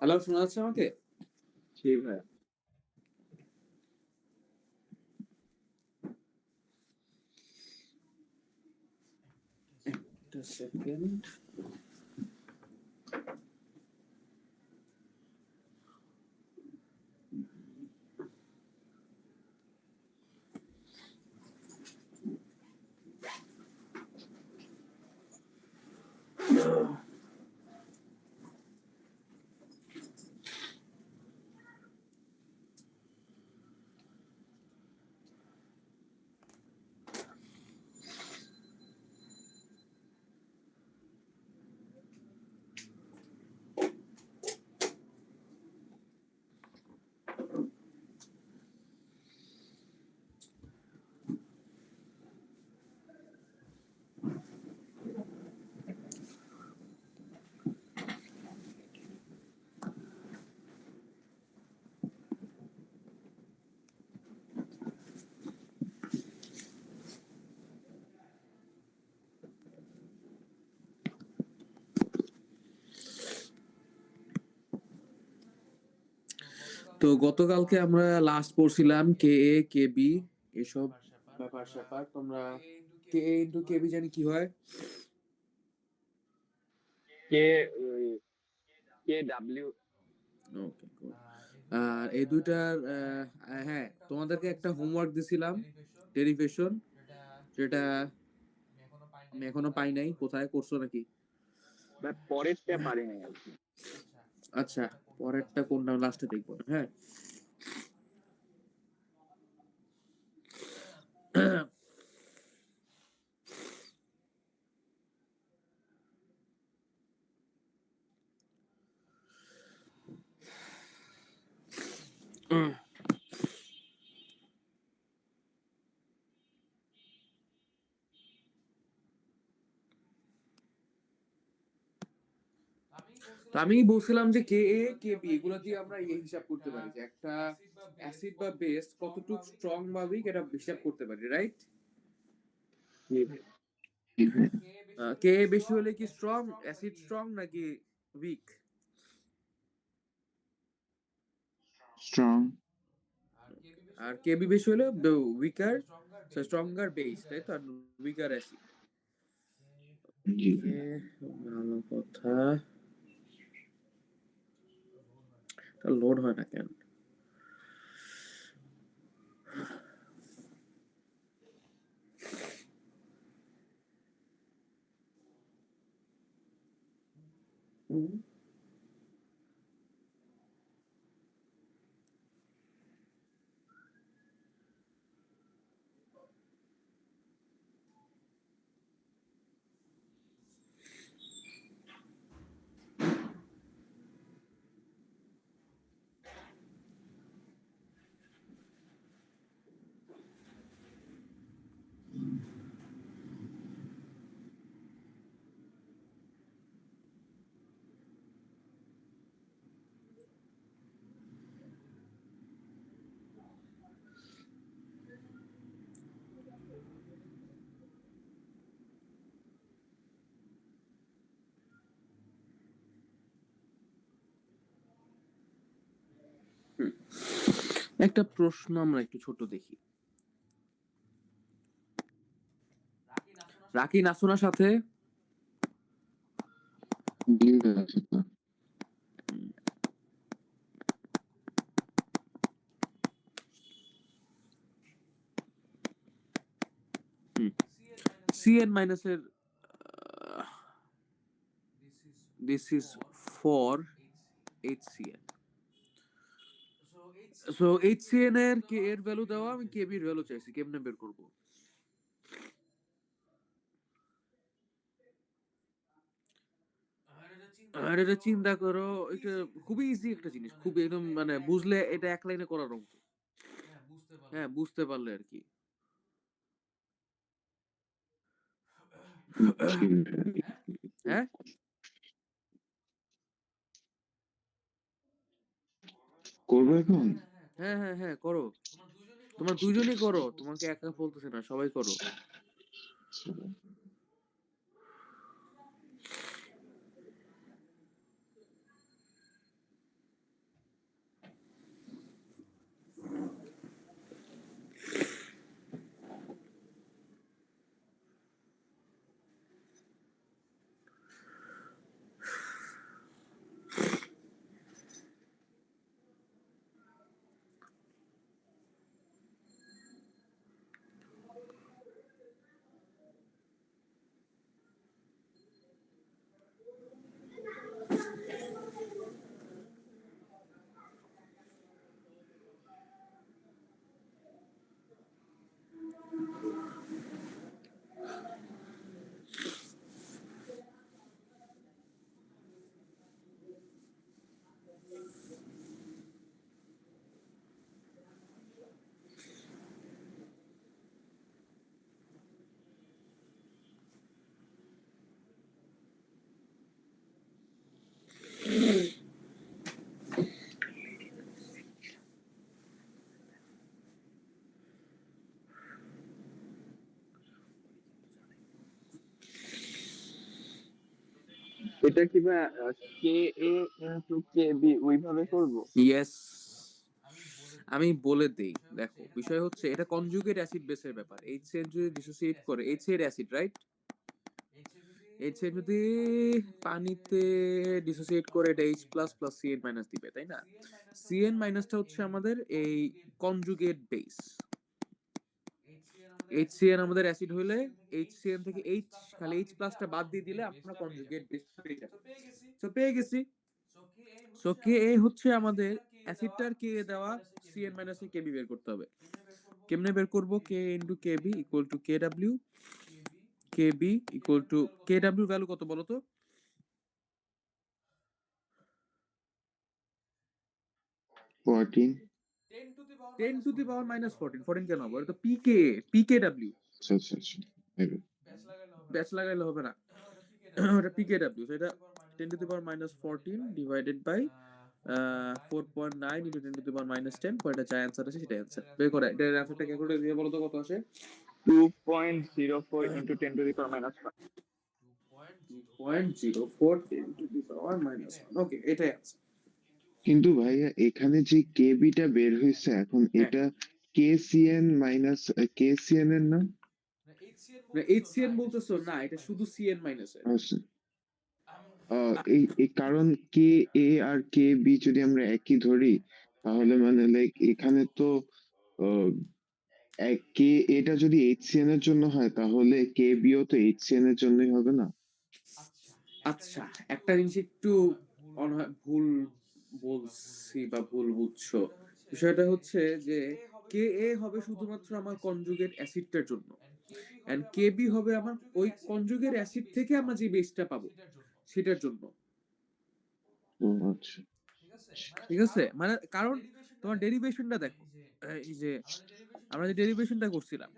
Hello, শোনা যাচ্ছে আমাকে? জি ভাই। একটা সেকেন্ড। তো গতকালকে আমরা লাস্ট পড়ছিলাম কে এ কে বি এসব ব্যাপার স্যাপার। তোমরা কে এ ইন্টু কে বি জানি কি হয়? কে কে ডাব্লিউ। ওকে, গুড। আর এই দুইটার হ্যাঁ, তোমাদেরকে একটা হোমওয়ার্ক দিছিলাম, ডেরিভেশন, যেটা আমি এখনো পাই নাই। কোথায় করছো নাকি? বাট পরেরটা পারি নাই আর কি। আচ্ছা, পরেরটা কোনটা লাস্টে দেখবো। হ্যাঁ। তো আমি বলছিলাম যে কে এ কে বি এগুলা দিয়ে আমরা এই হিসাব করতে পারি যে একটা অ্যাসিড বা বেস কতটুকু স্ট্রং বা উইক এটা হিসাব করতে পারি, রাইট? জি ভাই। কে এ বেশি হলে কি স্ট্রং অ্যাসিড স্ট্রং নাকি উইক? স্ট্রং। আর কে বি বেশি হলে উইকার, স্ট্রঙ্গার বেস, তাই তো, আর উইকার অ্যাসিড। জি ভালো কথা। লোড হয় না কেন? একটা প্রশ্ন আমরা একটু ছোট দেখি। রাকি নাসুনার সাথে ডিল আছে তো। সিএন মাইনাসের this is 4 HCN। So HCN এর কে এর ভ্যালু দেওয়া, আমি কেবি এর ভ্যালু চাইছি, কেমনে বের করব? আর এটা চিন্তা করো, এটা খুবই ইজি একটা জিনিস, খুব একদম মানে বুঝলে এটা এক লাইনে করার মতো। হ্যাঁ, বুঝতে পারলে আর কি। হ্যাঁ, করবো এখন। হ্যাঁ, হ্যাঁ, হ্যাঁ, করো। তোমার দুইজনই করো, তোমাকে একা বলতেছে না, সবাই করো। এটা কি ভাই কে এ ইনটু কে বি ওইভাবে করবো? ইয়েস, আমি বলে দেই। দেখো বিষয় হচ্ছে এটা কনজুগেট অ্যাসিড বেসের ব্যাপার। HCl যদি ডিসোসিয়েট করে, HCl অ্যাসিড রাইট, HCl যদি পানিতে ডিসোসিয়েট করে এটা H plus plus Cn minus দিবে, তাই না? Cn মাইনাসটা হচ্ছে আমাদের এই কনজুগেট বেস। HCl আমাদের অ্যাসিড হলে HCl থেকে H খালি H প্লাসটা বাদ দিয়ে দিলে আমরা কনজুগেট বেস পেয়ে যাবো। সো পেয়ে গেছি। সো কে এ হচ্ছে আমাদের অ্যাসিডটার কে এ দেওয়া Cn মাইনাস কে বি বের করতে হবে। কেমনে বের করব? K into K B equal to K W, K B equal to K W value কত বলো তো? 14. 10 টু দি পাওয়ার মাইনাস 14। 14 কেন হবে? এটা তো পিকে, পিকে ডাব্লিউ। আচ্ছা আচ্ছা আচ্ছা maybe. ব্যাচ লাগাইলে হবে না, ওটা পিকে ডাব্লিউ। সেটা 10 to the power minus 14 divided by 4.9 into 10 to the power minus 10, কয়টা যা অ্যান্সার আছে সেটা অ্যান্সার বের করে। এটার অ্যান্সারটা ক্যালকুলেটর দিয়ে বলো তো কত আসে? 2.04 into 10 to the power minus 5। 2.04 10 to the power minus 1। ওকে, এটাই অ্যান্সার। কিন্তু ভাইয়া এখানে যে কেবিটা বের হয়েছে এখন হ্যাঁ। এটা কেসিএন মাইনাস কেসিএন এর না? HCN বলতেছো না, এটা শুধু Cn মাইনাস এর। আচ্ছা। এই কারণ কে এ আর কে বি যদি আমরা একই ধরি তাহলে মানে লাইক এখানে তো কে এটা যদি এইচসিএন এর জন্য হয় তাহলে কে বিও তো এইচসিএন এর জন্যই হবে না? আচ্ছা, একটা জিনিস একটু ভুল বলছি বা ভুল বুঝছো। বিষয়টা হচ্ছে যে কে এ হবে শুধুমাত্র আমার কনজুগেট অ্যাসিডটার জন্য, এন্ড কে বি হবে আমার ওই কনজুগেট অ্যাসিড থেকে আমরা যে বেসটা পাবো সেটার জন্য। ও আচ্ছা। ঠিক আছে, মানে কারণ তোমার ডেরিভেশনটা দেখো, এই যে আমরা যে ডেরিভেশনটা করছিলাম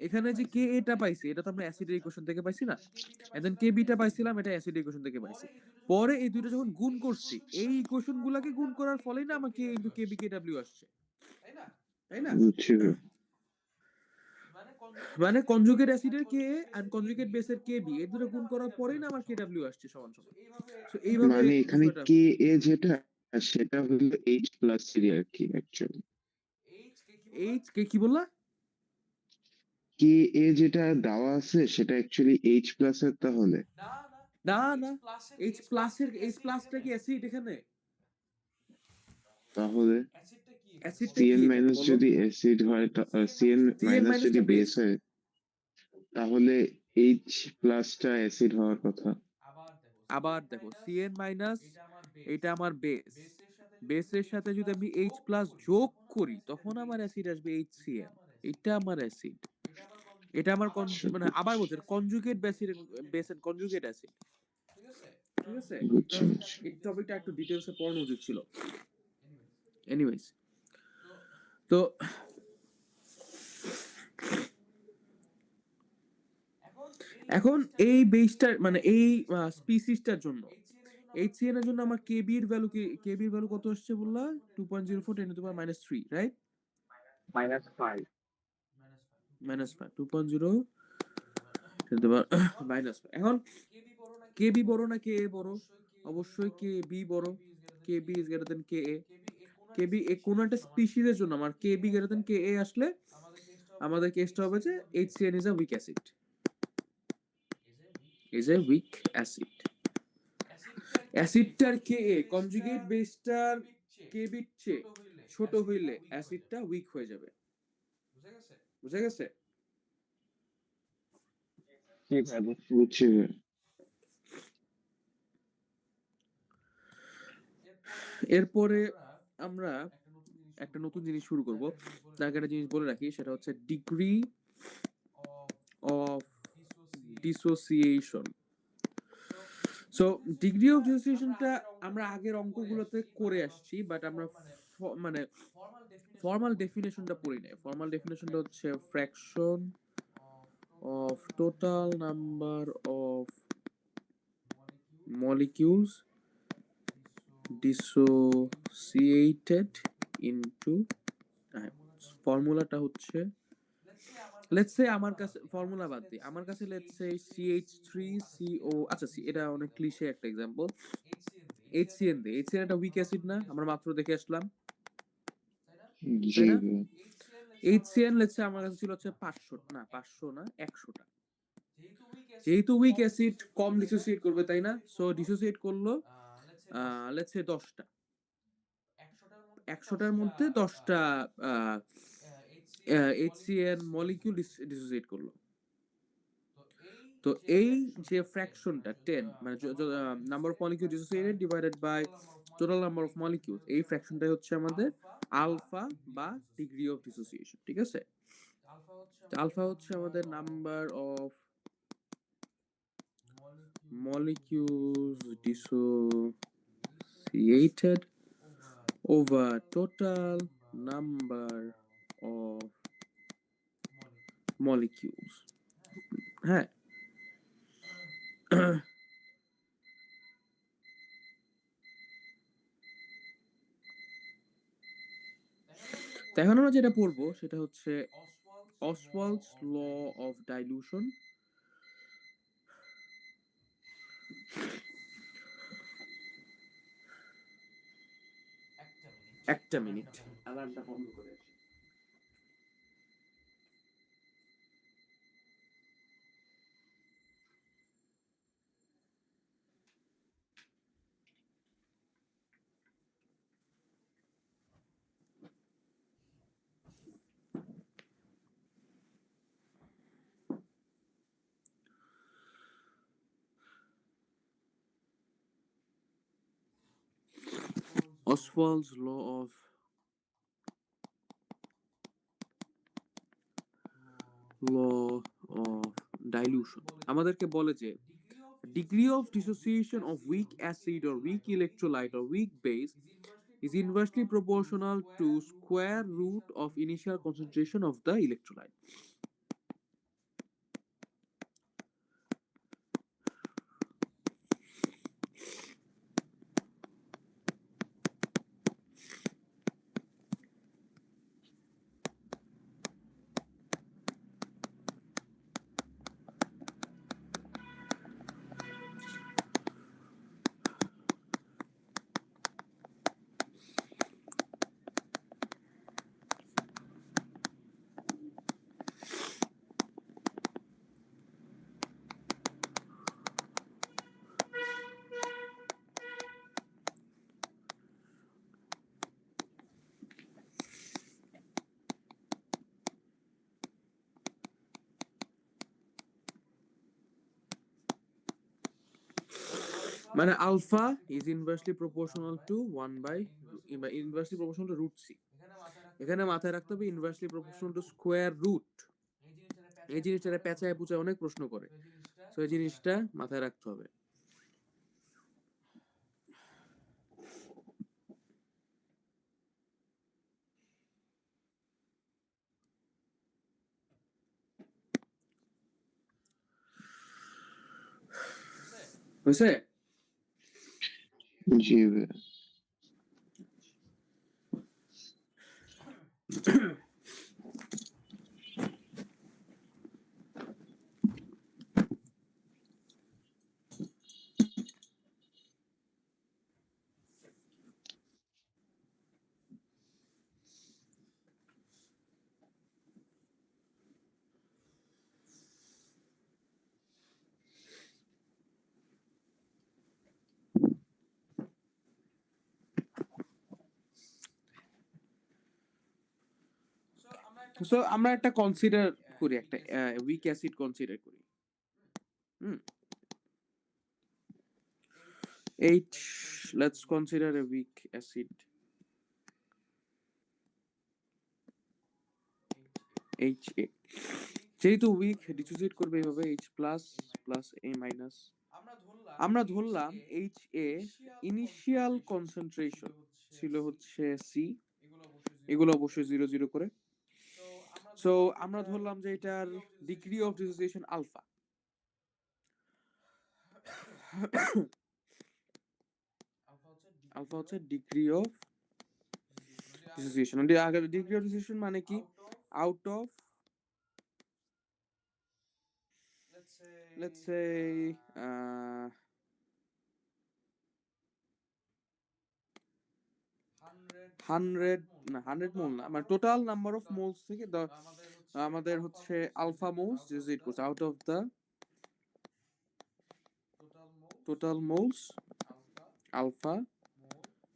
এখানে যে কে এটা পাইছি এটা তো আমরা অ্যাসিডের ইকুয়েশন থেকে পাইছি না, এন্ড কে বিটা পাইছিলাম এটা অ্যাসিডের ইকুয়েশন থেকে পাইছি। পরে এই দুটো যখন গুণ করছি এই ইকুয়েশন গুলাকে গুণ করার ফলেই না আমাকে into K B K W আসছে, তাই না? বুঝছি ভাই। মানে কনজুগেট অ্যাসিডের কে এন্ড কনজুগেট বেসের কে বি এই দুটো গুণ করার পরেই না আমার কে ডাব্লিউ আসছে সমান সমান। সো এইভাবে মানে এখানে বিষয়টা কে এ যেটা সেটা হলো এইচ প্লাস এর আর কি অ্যাকচুয়ালি। এইচ কে কি বললা? কে এ যেটা দেওয়া আছে সেটা অ্যাকচুয়ালি এইচ প্লাস এর তাহলে? না না, এইচ প্লাসটা কি অ্যাসিড এখানে? তাহলে অ্যাসিডটা কি সিএন এখানে মাইনাস বলো? যদি অ্যাসিড হয় সিএন সিএন মাইনাস যদি মাইনাসটা বেস বেস। হয় তাহলে এইচ প্লাসটা অ্যাসিড হওয়ার কথা। আবার দেখো সিএন মাইনাস এটা আমার বেস, বেসের সাথে যদি আমি এইচ প্লাস যোগ করি তখন আমার অ্যাসিড আসবে এইচসিএন। এটা আমার অ্যাসিড, এটা আমার আচ্ছা মানে আবার বুঝছি বলছি কনজুগেট বেসের বেস এন্ড কনজুগেট অ্যাসিড। ঠিক আছে, বুঝছি বুঝছি। এই টপিকটা একটু ডিটেইলসে পড়ানো উচিত ছিল। এনিওয়েজ, তো এখন এই বেসটার মানে এই স্পিসিসটার জন্য HCN এর জন্য আমার কেবি এর ভ্যালু কি, কেবি এর ভ্যালু কত আসছে বললা? 2.04 10 to the power minus 3, right? Minus 5। minus 5 2.0 10 to the power minus 5। এখন কেবি বড় না কে এ বড়? অবশ্যই কে বি বড়। কেবি ইজ গ্রেটার দেন কে এ। কেবি এ কোন একটা স্পিসিসের জন্য আমার কেবি গ্রেটার দেন কে এ আসলে আমাদের কেসটা হবে যে HCN is a weak acid, is a weak acid। অ্যাসিডটার কে এ কনজুগেট বেসটার কে বিট চেয়ে ছোট হইলে অ্যাসিডটা উইক হয়ে যাবে। বুঝা গেছে? ঠিক আছে। বুঝছি ভাই। এরপরে আমরা একটা নতুন জিনিস শুরু করব। তার আগে একটা জিনিস বলে রাখি, সেটা হচ্ছে degree of dissociation. So degree of ডিসোসিয়েশনটা আমরা আগের অঙ্কগুলোতে করে আসছি, বাট আমরা মানে ফর্মাল ডেফিনেশনটা পড়ি নাই। ফর্মাল ডেফিনেশনটা হচ্ছে fraction of total number of molecules dissociated into, ফর্মুলাটা হচ্ছে লেটস সে আমার কাছে ফর্মুলা বাদ দিই, আমার কাছে লেটস সে CH3CO, আচ্ছা এটা অনেক ক্লিশে একটা एग्जांपल, HCN দে, HCN একটা উইক অ্যাসিড না, আমরা মাত্র দেখে আসলাম, জি তাই না? ভাইয়া। HCN লেটস সে আমার কাছে ছিল হচ্ছে 500, না 500 না 100টা, যেহেতু উইক অ্যাসিড কম ডিসোসিয়েট করবে তাই না, সো ডিসোসিয়েট করলো লেটস সে 10টা, 100টার মধ্যে 10টা HCN মলিকিউল ডিসোসিয়েট করলো। তো এই যে ফ্র্যাকশনটা 10, মানে number of molecule dissociated divided by total number of molecules, এই ফ্র্যাকশনটাই হচ্ছে আমাদের আলফা বা ডিগ্রি অফ ডিসোসিয়েশন, ঠিক আছে? তো আলফা হচ্ছে আমাদের number of molecules dissociated over total number of molecules, হ্যাঁ। তো এখন আমরা যেটা পড়বো সেটা হচ্ছে অসওয়াল্ডস ল অফ ডাইলুশন। একটা মিনিট, অ্যালার্মটা বন্ধ করে আসি। Oswald's law of dilution আমাদেরকে বলে যে degree of dissociation of weak acid or weak electrolyte or weak base is inversely proportional to square root of initial concentration of the electrolyte. মানে alpha is inversely proportional to 1 by inversely proportional to root c, এখানে মাথায় রাখতে হবে inversely proportional to square root, এই জিনিসটা পেঁচায় পুচায় অনেক প্রশ্ন করে, সো এই জিনিসটা মাথায় রাখতে হবে। হয়েছে? জি ভাইয়া। সো আমরা একটা কনসিডার করি, একটা উইক অ্যাসিড কনসিডার করি। H, let's consider a weak acid HA, যেহেতু উইক ডিসোসিয়েট করবে এইভাবে H plus plus A minus, আমরা ধরলাম HA ইনিশিয়াল কনসেন্ট্রেশন ছিল হচ্ছে C, এগুলো অবশ্যই 0 0 করে। সো আমরা ধরলাম যে এটার degree of dissociation alpha, alpha হচ্ছে degree of dissociation. Degree of dissociation মানে কি? আউট অফ let's say 100 মোল না, মানে টোটাল নাম্বার অফ মোলস থেকে আমাদের হচ্ছে আলফা মোলস ডিজিট করছে out of the total moles alpha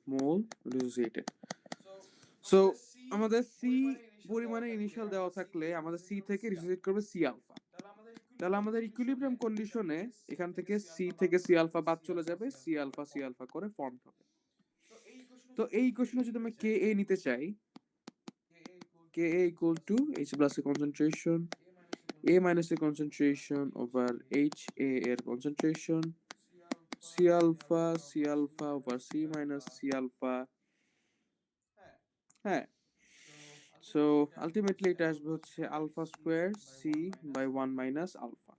mole dissociated. So আমাদের সি পরিমাণে ইনিশিয়াল দেওয়া থাকলে আমাদের সি থেকে ডিসোসিয়েট করবে সি আলফা। তাহলে আমাদের ইকুইলিব্রিয়াম কন্ডিশনে এখান থেকে সি আলফা বাদ চলে যাবে, সি আলফা করে ফর্ম হবে। তো এই ইকুয়েশনে যদি আমরা কে এ নিতে চাই, K A equal to H plus এর কনসেন্ট্রেশন এ মাইনাস এর কনসেন্ট্রেশন ওভার এইচ এ এর concentration C alpha over C minus C alpha. হ্যাঁ, সো আলটিমেটলি এটা আসবে হচ্ছে alpha square C by 1 minus alpha.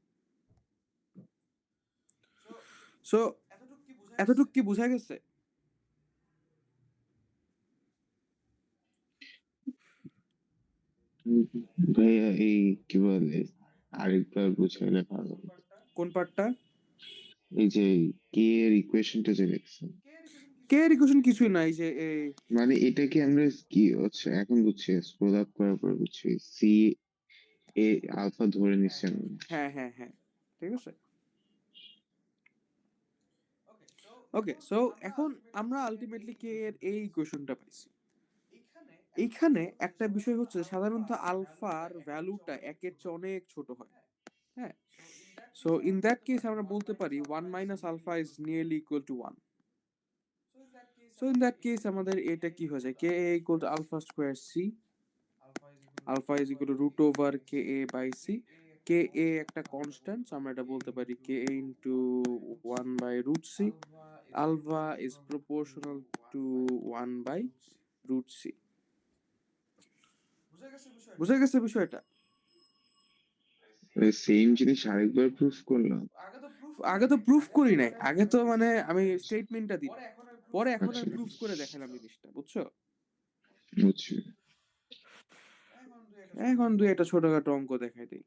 So এতটুক কি বোঝা গেছে? ভাইয়া এই কি বলে আরেকবার বুঝাইলে ভালো হতো। কোন পার্টটা? এই যে কে এর ইকুয়েশনটা যে লিখছেন, কে এর ইকুয়েশন কিছুই নাই, যে মানে এটা কি আমরা কি হচ্ছে এখন বুঝছি, স্ক্রল আপ করার পর বুঝছি সি এ আলফা ধরে নিচ্ছি আমি। হ্যাঁ হ্যাঁ হ্যাঁ, ঠিক আছে। ওকে, সো এখন আমরা আলটিমেটলি কে এর এই ইকুয়েশনটা পাইছি। এইখানে একটা বিষয় হচ্ছে সাধারণত আলফার ভ্যালুটা একের চেয়ে অনেক ছোট হয়। হ্যাঁ, সো ইন দ্যাট কেস আমরা বলতে পারি 1 minus alpha is nearly equal to 1। So in that case আমাদের এটা কি হয়ে যায়, K A equal to alpha square C, alpha is equal to root over K A by C. K A একটা constant, আমরা এটা বলতে পারি K A into 1 by root C. Alpha is proportional to 1 by root C. বুঝা গেছে বিষয়টা? Same জিনিস আরেকবার প্রুফ করলাম। আগে তো প্রুফ করি নাই, আগে তো মানে আমি স্টেটমেন্টটা দিই, পরে এখন আচ্ছা আমি প্রুফ করে দেখালাম জিনিসটা, বুঝছো? বুঝছি। এখন দুই একটা ছোটখাটো অঙ্ক দেখাই দিই।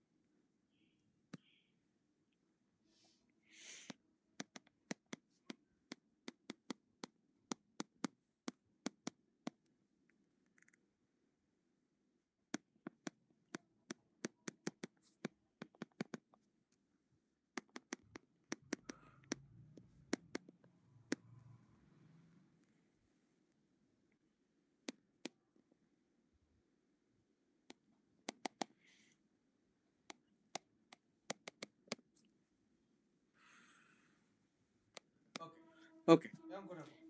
ওকে,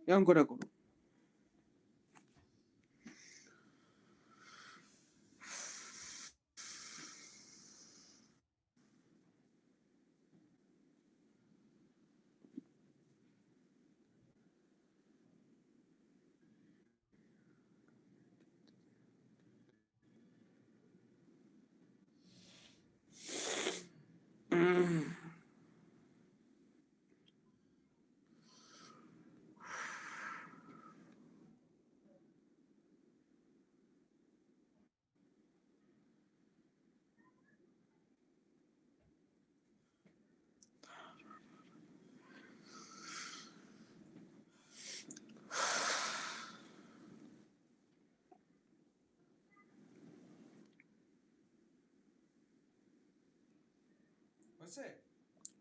এই অঙ্কটা করো।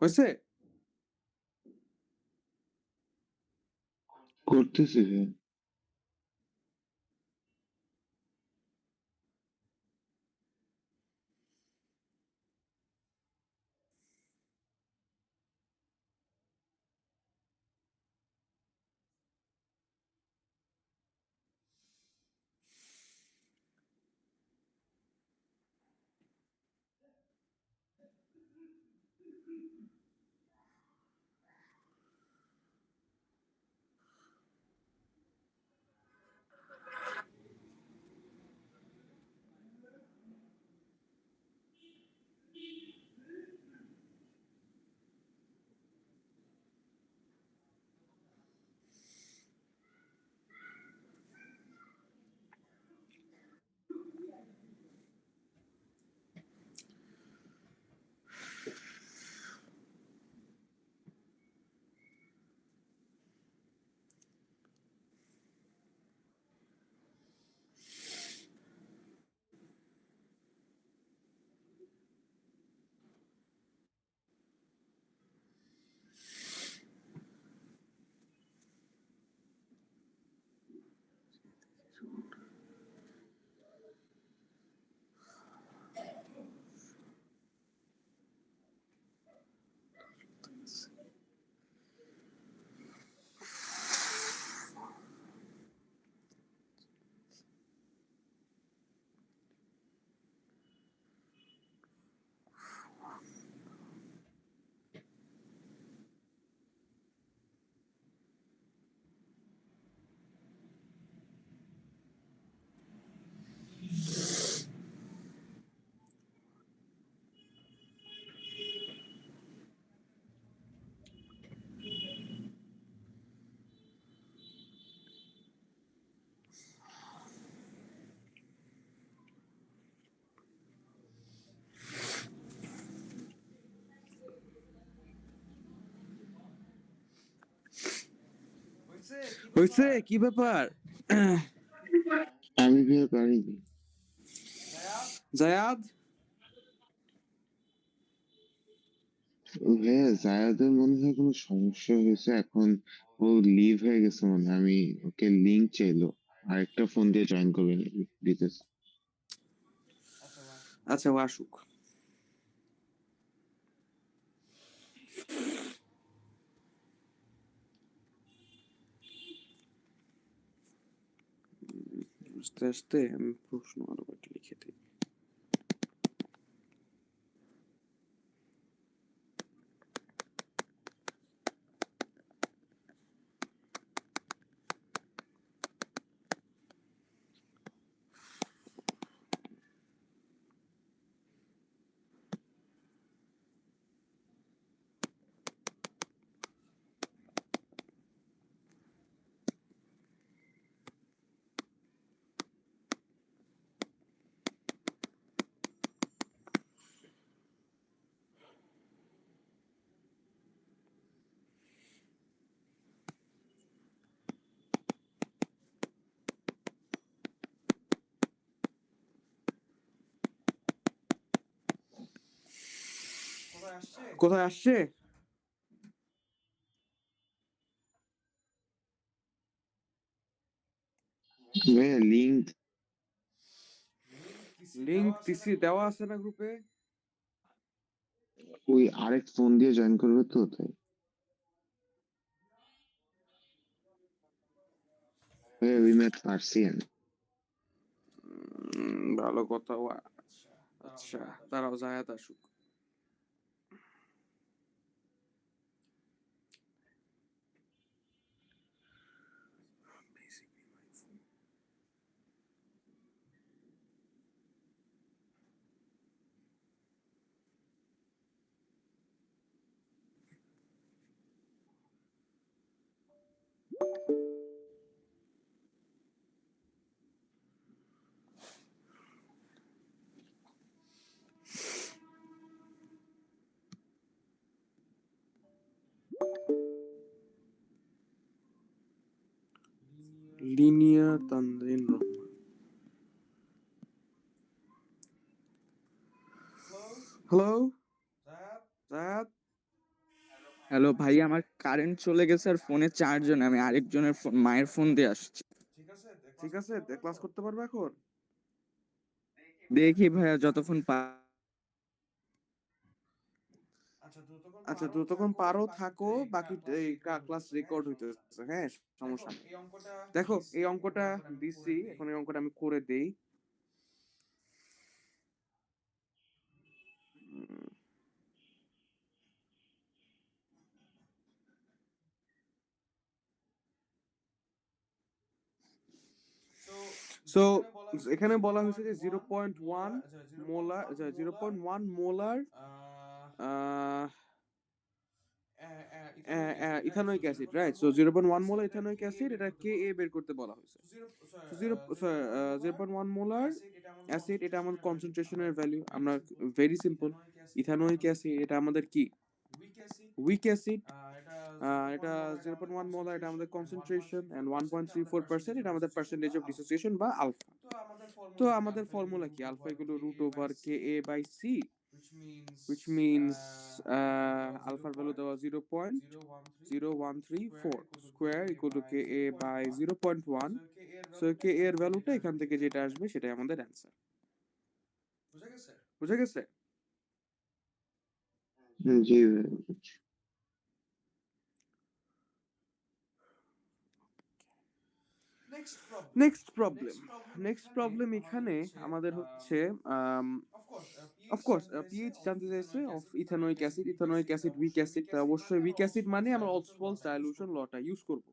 হয়েছে? করতেছি ভাইয়া। হয়েছে কি ব্যাপার? আমি বিয়ে পারিনি। জায়াদ, ভাইয়া জায়াদের মনে হয় কোনো সমস্যা হয়েছে, এখন ও লিভ হয়ে গেছে মনে হয়। আমি ওকে লিঙ্ক চাইলো, আরেকটা ফোন দিয়ে জয়েন করবে দিতেছে। আচ্ছা ও আসুক। আস্তে আস্তে আমি প্রশ্ন আরো কয়েকটা লিখে দিই। কোথায় আসছে? ভাইয়া লিঙ্ক লিংক দিছি, দেওয়া আছে না গ্রুপে? ওই আরেক ফোন দিয়ে জয়েন করবে তো, তাই। ভাইয়া উই ম্যাট পার্সিয়ান। ভালো কথা। আচ্ছা দাঁড়াও, জায়াদ আসুক। লিনিয়া তানজিন রহমান। হ্যালো জায়াদ। হ্যালো ভাই, আমার কারেন্ট চলে গেছে আর ফোনে চার্জও নেই। আমি আরেকজনের ফোন, মায়ের ফোন দিয়ে আসছি। ঠিক আছে, ক্লাস করতে পারবে এখন? দেখি ভাইয়া, যতক্ষণ আচ্ছা যতক্ষণ পারো থাকো, বাকি এই ক্লাস রেকর্ড হইতেছে। হ্যাঁ, সমস্যা নেই। দেখো এই অঙ্কটা দিছি, এখন এই অঙ্কটা আমি করে দেই। সো এখানে বলা হয়েছে যে 0.1 molar, 0.1 molar ethanoic acid, right? So 0.1 molar ethanoic acid, এটা কে এ বের করতে বলা হয়েছে। সো 0.1 মোলার অ্যাসিড, এটা আমাদের কনসেন্ট্রেশনের ভ্যালু। আমরা ভেরি সিম্পল, ইথানোইক অ্যাসিড এটা আমাদের কি উইক অ্যাসিড। এটা 0.1 মোলার, এটা আমাদের কনসেন্ট্রেশন, এন্ড 1.34% এটা আমাদের পার্সেন্টেজ অফ ডিসোসিয়েশন বা আলফা। তো আমাদের ফর্মুলা কি? Alpha equal to root over K A by C, which means alpha value দেওয়া 0.0134 square equal to ka by 0.1. So ka এর ভ্যালুটা এখান থেকে যেটা আসবে সেটাই আমাদের অ্যান্সার। বুঝা গেছে? জি ভাইয়া। নেক্সট প্রবলেম এখানে আমাদের হচ্ছে অফকোর্স পিএইচ জানতে চাইছে of ethanoic acid. Ethanoic acid weak acid, অবশ্যই উইক অ্যাসিড মানে আমরা অসওয়ালস ডাইলিউশন লটা ইউজ করব।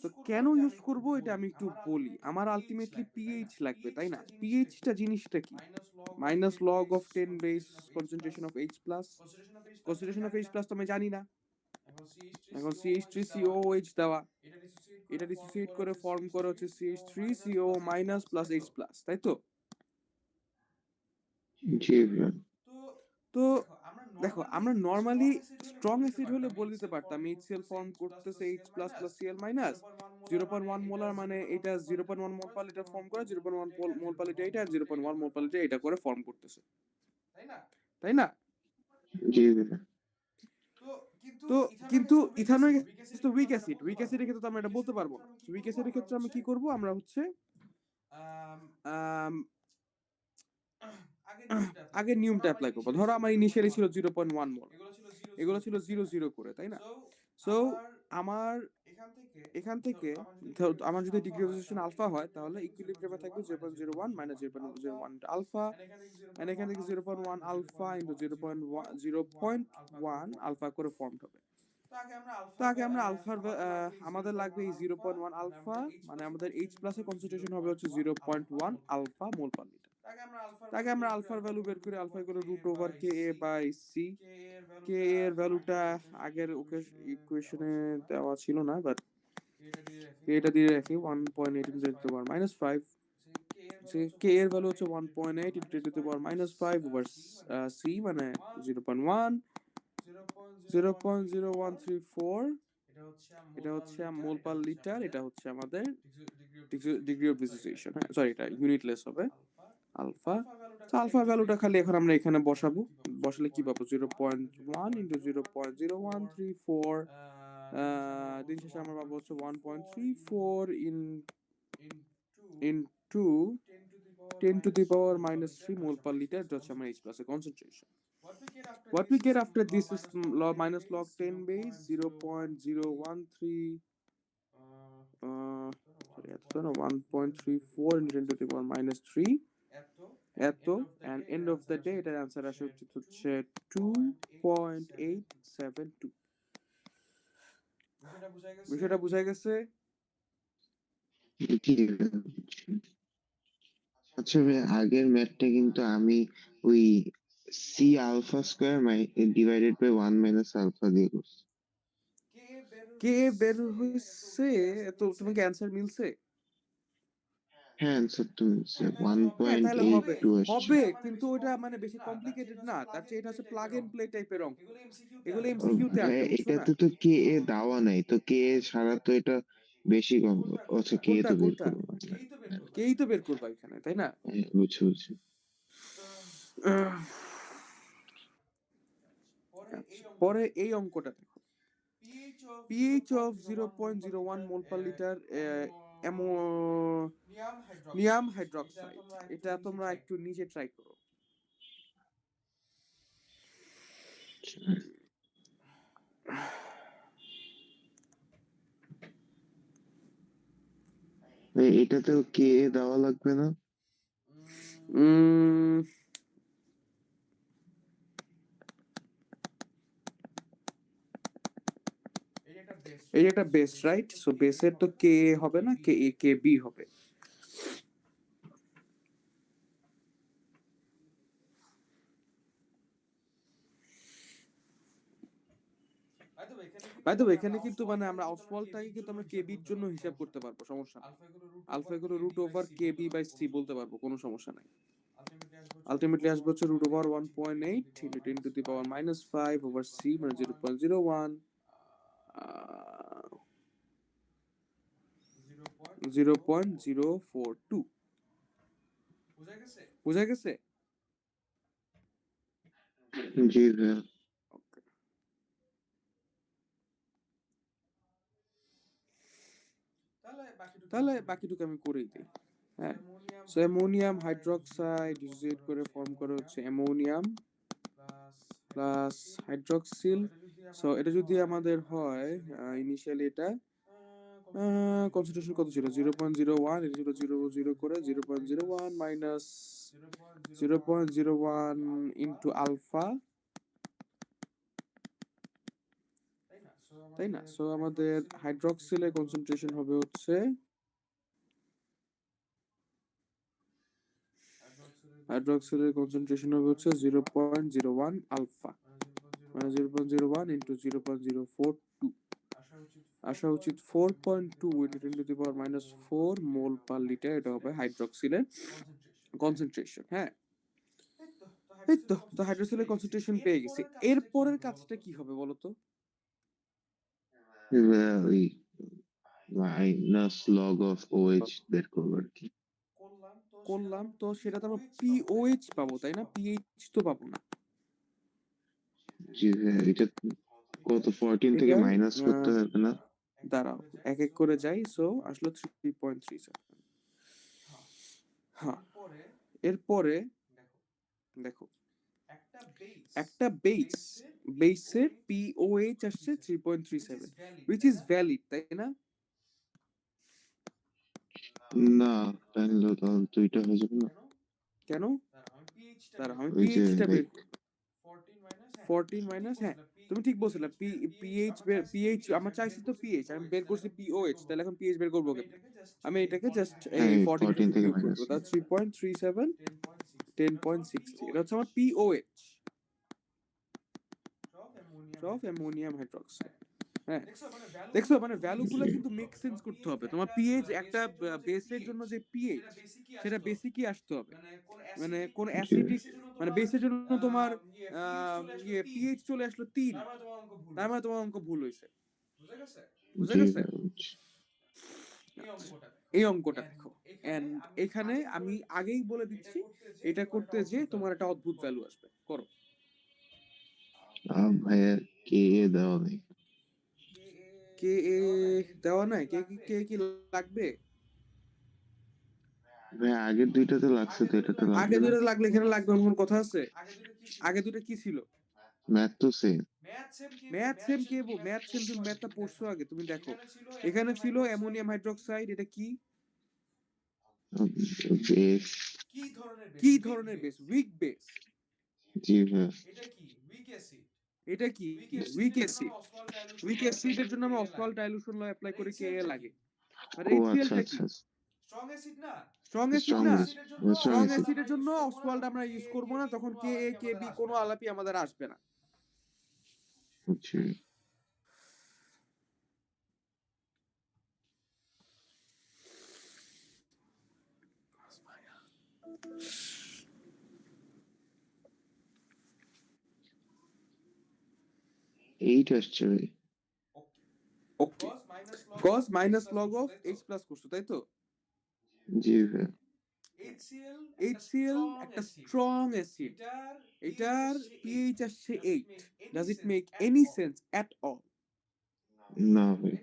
তো কেন ইউজ করব এটা আমি একটু বলি। আমার আলটিমেটলি পিএইচ লাগবে, তাই না? পিএইচটা জিনিসটা কি? Minus log of 10 base concentration of H plus. Concentration of H plus তো আমি জানি না। এখন CH3COOH দেওয়া, এটা ডিসোসিয়েট করে ফর্ম করে হচ্ছে CH3CO minus plus H plus, তাই তো? জি ভাইয়া। তো দেখো আমরা নরমালি স্ট্রং অ্যাসিড হলে বলে দিতে পারতাম HCl ফর্ম করতেছে H plus plus Cl minus 0.1 molar মানে এটা 0.1 মোল পার লিটার ফর্ম করে 0.1 মোল পার লিটার এটা আর 0.1 মোল পার লিটার এটা করে ফর্ম করতেছে, তাই না? জি ভাইয়া। তো কিন্তু ইথানয়িক অ্যাসিড তো উইক অ্যাসিডের ক্ষেত্রে তো আমরা এটা বলতে পারবো না। উইক অ্যাসিডের ক্ষেত্রে আমরা কি করব, আমরা হচ্ছে আম, আগে নিয়মটা অ্যাপ্লাই করবো। ধরো আমার ইনিশিয়ালি ছিল 0.1 মোল, এগুলো ছিল 0 করে, তাই না? সো আমার এখান থেকে আমার যদি ডিগ্রি অফ সেপারেশন আলফা হয় তাহলে ইকুইলিব্রিয়ামে থাকবে 0.01 মাইনাস 0.01 আলফা, এন্ড এখান থেকে 0.1 আলফা ইনটু 0.1 আলফা করে ফর্মড হবে। তো আগে আমরা আলফার আমাদের লাগবে এই 0.1 আলফা, মানে আমাদের H প্লাসের কনসেন্ট্রেশন হবে হচ্ছে 0.1 আলফা মোল পার লিটার। তাকে আমরা আলফার ভ্যালু বের করি, alpha equal root over K A by C. K এর ভ্যালুটা আগের ইকুয়েশনে দেওয়া ছিল না, বাট এটা দিয়ে রাখি 1.8 into to the power minus 5। K এর ভ্যালু হচ্ছে 1.8 into to the power minus 5 over C মানে 0.1 0.0134। এটা হচ্ছে মোল পার লিটার, এটা হচ্ছে আমাদের ডিগ্রি অফ ডিসোসিয়েশন। হ্যাঁ সরি, এটা ইউনিটলেস হবে আলফা। তো আলফা ভ্যালুটা খালি এখন আমরা এখানে বসাবো, বসালে কি পাবো 0.1 ইনটু 0.0134। দিন শেষে আমরা পাবো হচ্ছে 1.34 into 10 to the power minus 3 mole per litre, এটা হচ্ছে আমার H প্লাস এর concentration. What we get after this is minus log 10 base 0.013 sorry, এত না 1.34 into 10 to the power minus 3 এত, and end of the day এটার answer আসে হচ্ছে 2.872। বিষয়টা বুঝা গেছে? জি ভাইয়া। আচ্ছা ভাই, আগের ম্যাথটা কিন্তু আমি ওই C alpha square divided by 1 minus alpha দিয়ে করছি। কে বের হইছে, তো তোমাকে आंसर মিলছে? হ্যাঁ অ্যান্সার তো মিলছে, হ্যাঁ তাহলে হবে 1.82 আসছে। হবে, কিন্তু ওটা মানে বেশি কমপ্লিকেটেড না, তার চেয়ে এটা হচ্ছে প্লাগ এন্ড প্লে টাইপের অঙ্ক। এগুলো এমসিকিউ তে আসবে, বুঝছো না? এটাতে তো কে এ দেওয়া নাই, তো কে এ ছাড়া তো এটা বেশি কম। আচ্ছা কে কোনটা তো বের কোনটা করবো। কেই তো বের করবা এখানে, তাই না? হ্যাঁ, বুঝছি বুঝছি। আহ, আচ্ছা, পরে এই অঙ্কটা দেখো। PH of 0.01 mole per litre ammonium hydroxide, এটা তোমরা একটু নিচে ট্রাই করো। এটাতেও কে এ দেওয়া লাগবে না? উম, এই একটা বেস, রাইট? সো বেসের তো কে হবে না, কে এ কে বি হবে। বাই দ্য ওয়ে এখানে কিন্তু মানে আমরা অসওয়ালটাকে কিন্তু আমরা কেবি এর জন্য হিসাব করতে পারবো, সমস্যা নাই। Alpha equal root over K B by C বলতে পারবো, কোনো সমস্যা নাই। আলটিমেটলি আসবে হচ্ছে root over 1.8 into 10 to the power minus 5 over C মানে 0.01 0.042। বুঝা গেছে? জি ভাইয়া। ওকে, তাহলে বাকিটুকু আমি করেই দিই। হ্যাঁ, সো অ্যামোনিয়াম হাইড্রোক্সাইড ডিসোসিয়েট করে ফর্ম করে হচ্ছে অ্যামোনিয়াম প্লাস হাইড্রোক্সিল। সো এটা যদি আমাদের হয় ইনিশিয়ালি এটা কনসেন্ট্রেশন কত ছিল 0.01, এটা ছিল 0.0 করে 0.01 মাইনাস 0.01 ইনটু আলফা, তাই না? সো আমাদের হাইড্রোক্সিলের কনসেন্ট্রেশন হবে হচ্ছে হাইড্রোক্সিলের কনসেন্ট্রেশন হবে হচ্ছে 0.01 আলফা মানে 0.01 ইনটু 0.042, আসা উচিত 4.2 into 10 to the power minus 4 mole per litre, এটা হবে হাইড্রোক্সিলের কনসেন্ট্রেশন। হ্যাঁ, এই তো হাইড্রোক্সিলের কনসেন্ট্রেশন পেয়ে গেছি। এর পরের কাজটা কি হবে বলো তো? ওই মাইনাস লগ অফ ওএইচ বের করবো আর কি। করলাম তো সেটা তো আমরা পিওএইচ পাবো তাই না? পিএইচ তো পাবো না। জি ভাইয়া, এটা কত 14 থেকে এটার মাইনাস করতে হবে না? দাঁড়াও এক এক করে যাই। সো আসলো 3.37। হ্যাঁ, এরপরে দেখো একটা বেসের পিওএইচ আসছে 3.37, which is valid তাই না? না, তাহলে তো দুইটা হয়ে যাবে না? কেন? দাঁড়াও আমি ওই যে পিএইচটা বের লাইক করব। 14 মাইনাস, হ্যাঁ তুমি ঠিক বলছিলে। পিএইচ আমরা চাইছি তো পিএইচ, আমি বের করছি পিওএইচ, তাহলে এখন পিএইচ বের করবো কেমনে? আমি এটাকে জাস্ট এই হ্যাঁ 14 14 থেকে থেকে বিয়োগ করবো। মাইনাস। তাহলে 3.37 10.60 এটা হচ্ছে আমার পিওএইচ অফ অ্যামোনিয়াম হাইড্রোক্সাইড। হ্যাঁ, দেখছো মানে ভ্যালুগুলো কিন্তু মেক সেন্স করতে হবে। তোমার পিএইচ একটা বেসের জন্য যে পিএইচ সেটা বেসিকই আসতে হবে। মানে কোন জি অ্যাসিডিক মানে বেসের জন্য তোমার পিএইচ চলে আসলো 3, তার মানে তোমার অঙ্ক ভুল হয়েছে। বুঝা জি গেছে? ভাইয়া, বুঝছি। এই অঙ্কটা দেখো, এন্ড এখানে আমি আগেই বলে দিচ্ছি এটা করতে যে তোমার একটা অদ্ভুত ভ্যালু আসবে। করো। ভাইয়া কে দেওয়া নেই। কে এ দেওয়া নাই? কে কি লাগবে? ভাইয়া আগের দুইটাতে লাগছে তো, এটাতে আগে লাগবে না? দুটো লাগলে এখানে লাগবে এমন কোনো কথা আছে? আগে দুটো কি ছিল? ম্যাথ তো সেম। ম্যাথ সেম তুমি ম্যাথটা পড়ছো আগে, তুমি দেখো এখানে ছিল অ্যামোনিয়াম হাইড্রোক্সাইড। এটা কি বেশ। কি ধরনের বেস? Weak base. জি ভাইয়া। এটা কি উইক অ্যাসিড। উইক অ্যাসিডের জন্য আমরা অসওয়াল্ড ডাইলুশন ল অ্যাপ্লাই করে কে এ লাগে। আর ও এইচসিএল আচ্ছা টা কি? আচ্ছা। স্ট্রং অ্যাসিড স্ট্রং না? Strong strong acid. অ্যাসিডের জন্য অসওয়াল্ড আমরা ইউজ করব না, তখন কে এ কে বি কোনো আলাপই আমাদের আসবে না। বুঝছি। এইট আসছে ভাই। Okay, cause minus log of H plus করছো তাই তো? জি ভাইয়া। HCl একটা স্ট্রং অ্যাসিড, এটার পিএইচ আসছে 8। Does it make any sense at all? না ভাই।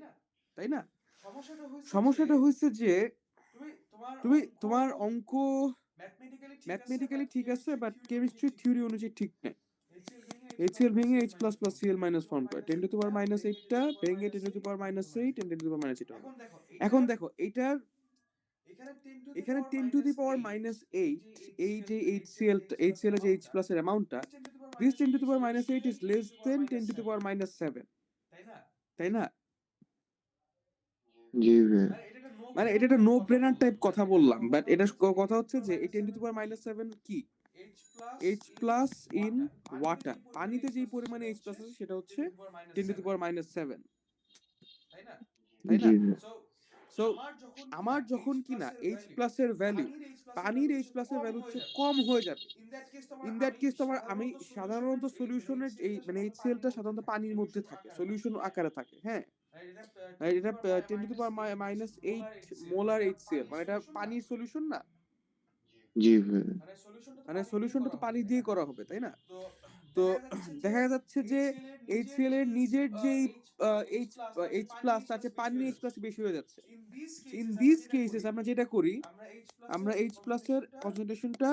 তাই না? সমস্যাটা হয়েছে যে তুমি তোমার অঙ্ক ম্যাথমেটিক্যালি ঠিক আছে, বাট কেমিস্ট্রি থিওরি অনুযায়ী ঠিক নাই। HCl ভেঙে H plus plus Cl minus form করে 10 টু দি পাওয়ার মাইনাস 8টা ভেঙে 10 to the power minus 8 10 to the power minus 8 হবে। এখন দেখো এটার এখানে 10 টু দি পাওয়ার মাইনাস 8, এই যে HCl যে H প্লাস এর অ্যামাউন্টটা, this 10 to the power minus 8 is less than 10 to the power minus 7, তাই না? জি ভাইয়া। মানে এটা একটা নো ব্রেনার টাইপ কথা বললাম, বাট এটা কথা হচ্ছে যে এই 10 to the power minus 7 কি H প্লাস ইন ওয়াটার। পানিতে যেই পরিমাণে H প্লাস আছে সেটা হচ্ছে 10 to the power minus 7, তাই না? জি ভাইয়া। সো আমার যখন কিনা H প্লাস এর ভ্যালু, পানির H প্লাস এর ভ্যালু হচ্ছে কম হয়ে যাবে, ইন দ্যাট কেস তোমার আমি সাধারণত সলিউশনের এই মানে HCl টা সাধারণত পানির মধ্যে থাকে, সলিউশন আকারে থাকে। হ্যাঁ, আর এটা 10 to the power minus 8 molar HCl, মানে এটা পানির সলিউশন না? জি ভাইয়া। মানে সলিউশনটা তো পানি দিয়ে করা হবে তাই না? তো দেখা যাচ্ছে যে HCl এর নিজের যেই H প্লাস তার চেয়ে পানির H প্লাস বেশি হয়ে যাচ্ছে। ইন দিস কেসেস আমরা যেটা করি, আমরা H প্লাস এর কনসেন্ট্রেশনটা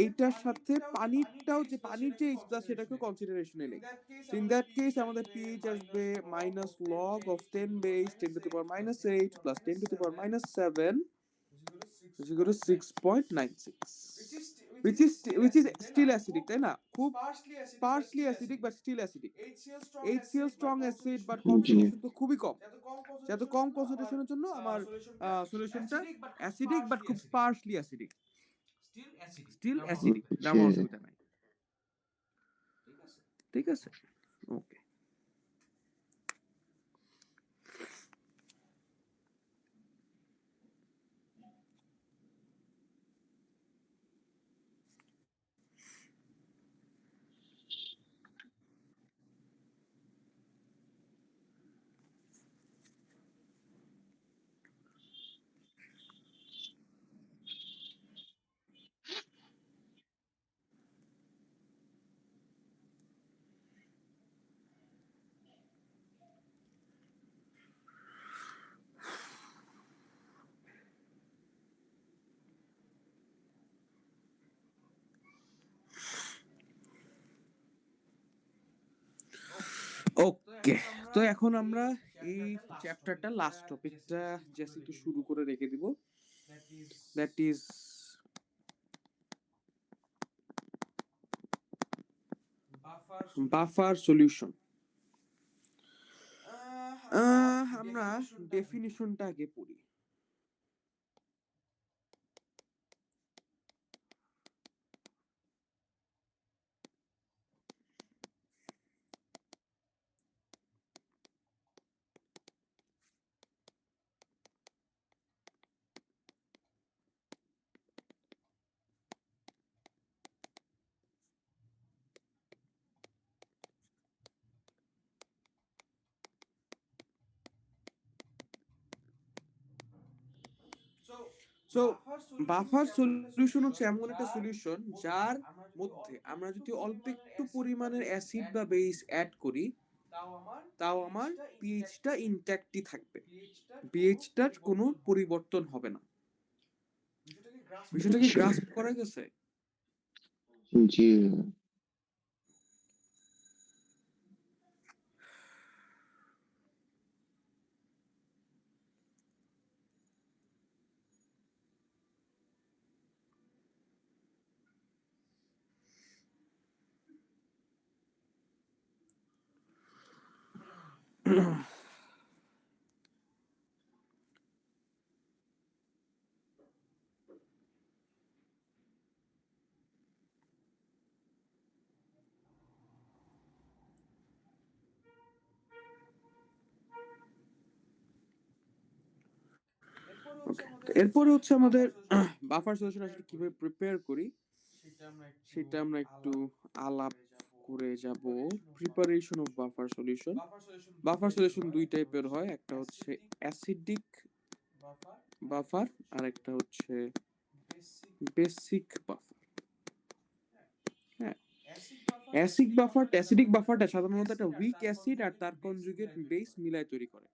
এইটার সাথে পানিরটাও যে পানির যে H প্লাস সেটাকে কনসিডারেশনে নেই। ইন দ্যাট কেস আমাদের পিএইচ আসবে minus log of 10 base 10 to the power minus 8 plus 10 to the power minus 7 is equal to 6.96, which is still acidic তাই না? খুব sparsely acidic but still acidic. HCl strong acid but G. concentration তো খুবই কম। এত কম কনসেন্ট্রেশনের জন্য আমার সলিউশনটা acidic but খুব স্পার্সলি অ্যাসিডিক, স্টিল অ্যাসিডিক, হচ্ছে। তেমন অসুবিধা নাই। ঠিক আছে, ওকে। ওকে, তো এখন আমরা এই চ্যাপ্টারটা লাস্ট টপিকটা জাস্ট একটু শুরু করে রেখে দিব, দ্যাট ইজ বাফার সলিউশন। আমরা ডেফিনিশনটা আগে পড়ি। সো বাফার সলিউশন হচ্ছে এমন একটা সলিউশন যার মধ্যে আমরা যদি অল্প একটু পরিমাণের অ্যাসিড বা বেস অ্যাড করি, তাও আমার পিএইচটা ইনট্যাক্টই থাকবে, পিএইচটার কোনো পরিবর্তন হবে না। বিষয়টা কি আচ্ছা, গ্রাস্প করা গেছে? জি ওকে, এরপরে হচ্ছে আমাদের বাফার সলিউশন আসলে কিভাবে প্রিপেয়ার করি সেটা আমরা একটু আলাপ করে যাব। Preparation of buffer solution. Buffer solution দুই টাইপের হয়, একটা হচ্ছে অ্যাসিডিক বাফার আর একটা হচ্ছে বেসিক বাফার। হ্যাঁ, অ্যাসিডিক বাফারটা সাধারণত একটা উইক অ্যাসিড আর তার কনজুগেট বেস মিলায় তৈরি করে।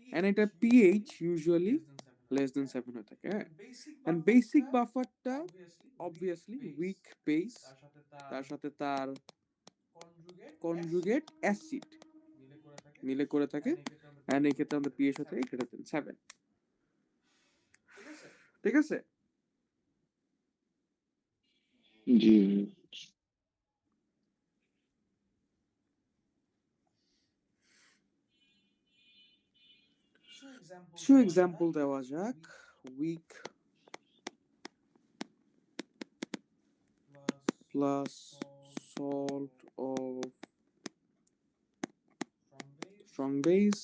and এটা pH usually less than 7 হয়ে থাকে। হ্যাঁ, and basic বাফারটা obviously weak base, তার সাথে তার কনজুগেট অ্যাসিড মিলে করে থাকে, and এই ক্ষেত্রে আমাদের pH হতে greater than 7। ঠিক আছে? জি কিছু এক্সাম্পল দেওয়া যাক। Weak plus salt of strong base,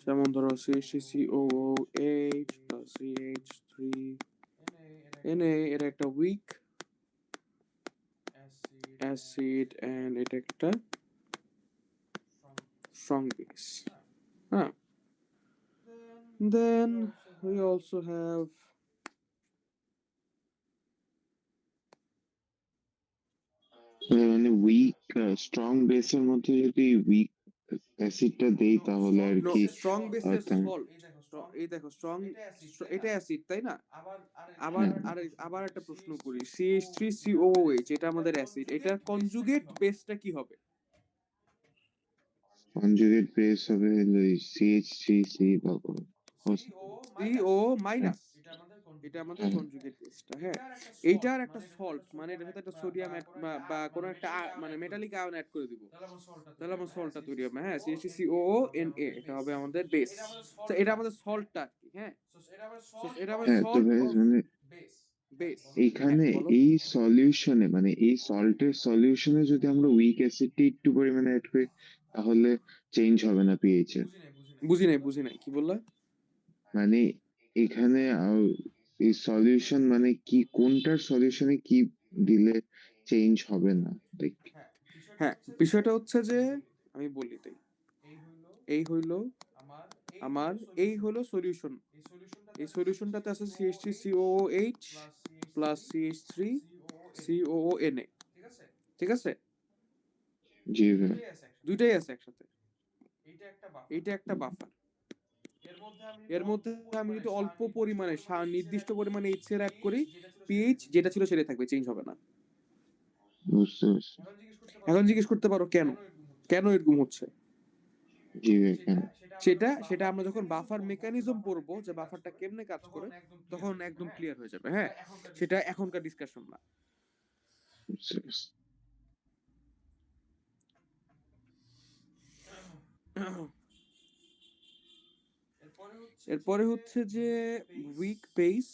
যেমন ধরো CH3COOH প্লাস CH3Na, এটা একটা উইক অ্যাসিড এন্ড এটা একটা স্ট্রং বেস। হ্যাঁ, then we also have মানে উইক স্ট্রং বেসের মধ্যে যদি উইক অ্যাসিডটা দেই তাহলে আর no কি strong base তেমন- সল্ট। এই দেখো স্ট্রং, এটা অ্যাসিড তাই না? আবার হ্যাঁ, আবার একটা প্রশ্ন করি, CH3COOH এটা আমাদের অ্যাসিড, এটার কনজুগেট বেসটা কি হবে? কনজুগেট বেস হবে হলো CH3C বাবা। CO হ্যাঁ মাইনাস, এটা আমাদের হ্যাঁ কনজুগেট বেসটা। হ্যাঁ, এইটার একটা সল্ট মানে এটার সাথে একটা সোডিয়াম অ্যাড বা কোনো একটা মানে মেটালিক আয়ন অ্যাড করে দিব, তাহলে আমার সল্টটা তৈরি হবে। হ্যাঁ, CH3COONA এটা হবে আমাদের বেস। তো এটা আমাদের সল্টটা আর কি। হ্যাঁ, so এটা আমাদের হ্যাঁ তো সল্ট ভাই অফ মানে বেস। হ্যাঁ এইখানে বলো। এই সলিউশনে মানে এই সল্টের সলিউশনে যদি আমরা উইক অ্যাসিডটি একটু পরিমাণে অ্যাড করি তাহলে চেঞ্জ হবে না পিএইচ এর। বুঝি নাই কি বললা? মানে এখানে এই সলিউশন মানে কি কোনটার সলিউশনে কি দিলে চেঞ্জ হবে না লাইক হ্যাঁ, বিষয়টা হচ্ছে যে আমি বলি তাই, এই হইলো আমার এই হলো সলিউশন। এই সলিউশনটাতে আছে CH3COOH প্লাস CH3COONA। ঠিক আছে? জি ভাই দুইটাই আছে একসাথে। এইটা একটা বাফার। এর মধ্যে আমি যদি অল্প পরিমাণে নির্দিষ্ট পরিমাণে এইচসিএল অ্যাড করি, পিএইচ যেটা ছিল সেটাই থাকবে, চেঞ্জ হবে না। বুঝতে পারছি। এখন জিজ্ঞেস করতে পারো কেন কেন এরকম হচ্ছে। জি ভাই, কেন? সেটা সেটা আমরা যখন বাফার মেকানিজম পড়বো, যে বাফারটা কেমনে কাজ করে, তখন একদম ক্লিয়ার হয়ে যাবে। হ্যাঁ, সেটা এখনকার ডিসকাশন না। বুঝতে পারছি। এরপরে হচ্ছে যে weak base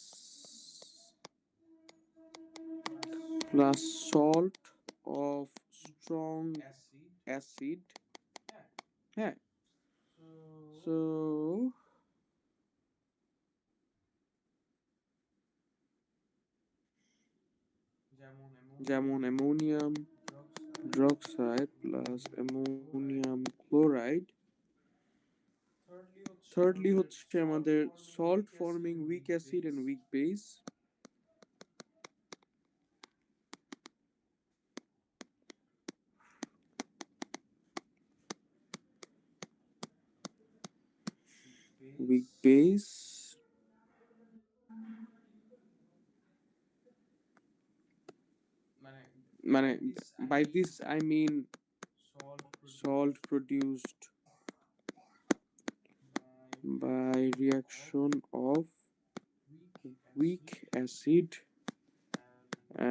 plus salt of strong acid. হ্যাঁ, সো যেমন ammonium hydroxide plus ammonium chloride. Thirdly হচ্ছে আমাদের salt forming weak acid and weak base. Weak base মানে by this I mean salt produced by reaction of weak acid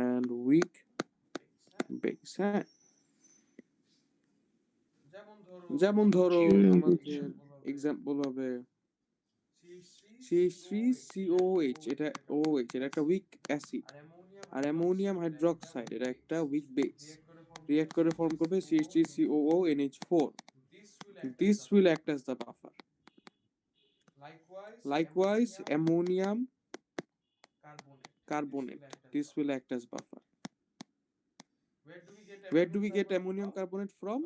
and weak base। হ্যাঁ, যেমন ধরো জি ভাই, বুঝছি। আমাদের এক্সাম্পল হবে CH3COOH, এটা OH, এটা একটা উইক অ্যাসিড, আর অ্যামোনিয়াম হাইড্রোক্সাইড এটা একটা উইক বেস, রিঅ্যাক্ট করে ফর্ম করবে CH3COONH4. This will act as the buffer. Likewise, ammonium carbonate, this will act as buffer. Where do we get ammonium carbonate from?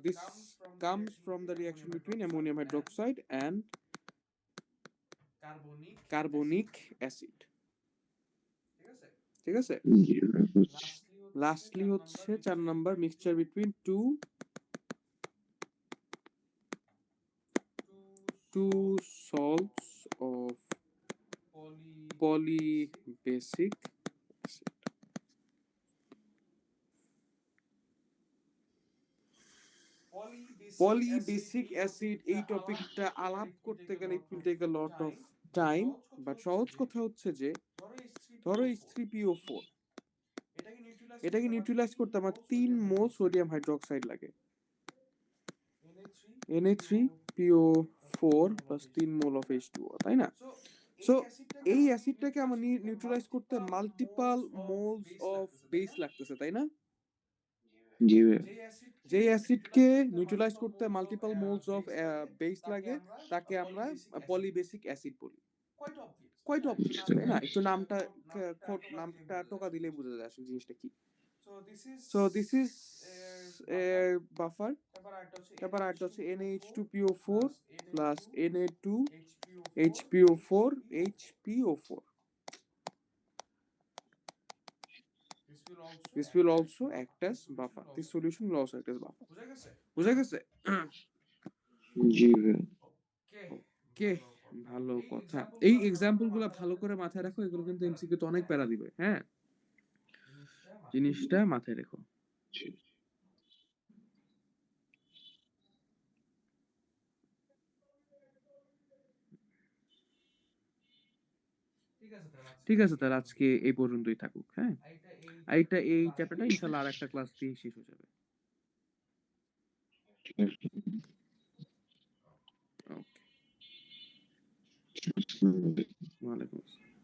This comes from the reaction between ammonium hydroxide and carbonic acid. ঠিক আছে? জি ভাই, বুঝছি। Lastly হচ্ছে 4 number, mixture between two salts of polybasic acid. Polybasic acid, এই টপিকটা আলাপ করতে গেলে it will take a lot of time, but সহজ কথা হচ্ছে যে ধরো H3PO4, এটাকে নিউট্রিলাইজ করতে আমার 3 মোল সোডিয়াম হাইড্রোক্সাইড লাগে। Na3PO4 plus 3 mole of H2O, তাই না? সো এই অ্যাসিডটাকে আমার নিউট্রিলাইজ করতে মাল্টিপল মোলস অফ বেস লাগতেছে, তাই না? জি ভাই, যে অ্যাসিডকে নিউট্রিলাইজ করতে মাল্টিপল মোলস অফ বেস লাগে, তাকে আমরা পলিবেসিক অ্যাসিড বলি। কোয়াইট অবভিয়াস, বুঝতে তাই না? পারছি। একটু নামটা টোকা দিলেই বোঝা যায় আসলে জিনিসটা কি। So this is a buffer. তারপর আরেকটা হচ্ছে NH2PO4 plus Na2HPO4. This will also act as buffer. This solution will also act as buffer. বুঝা গেছে? জি ভাই। ওকে, ভালো কথা। এই এক্সাম্পল গুলো ভালো করে মাথায় রাখো, এগুলো কিন্তু এমসিকিউ তে অনেক প্যারা দিবে। হ্যাঁ, জিনিসটা মাথায় রেখো। জি। ঠিক আছে, তাহলে আজকে এই পর্যন্তই থাকুক। হ্যাঁ, এই চ্যাপ্টারটা ইনশাআল্লাহ আর একটা ক্লাস দিয়ে শেষ হয়ে যাবে। ঠিক আছে। ওকে, আসসালামু আলাইকুম। ওয়ালাইকুম আসসালাম।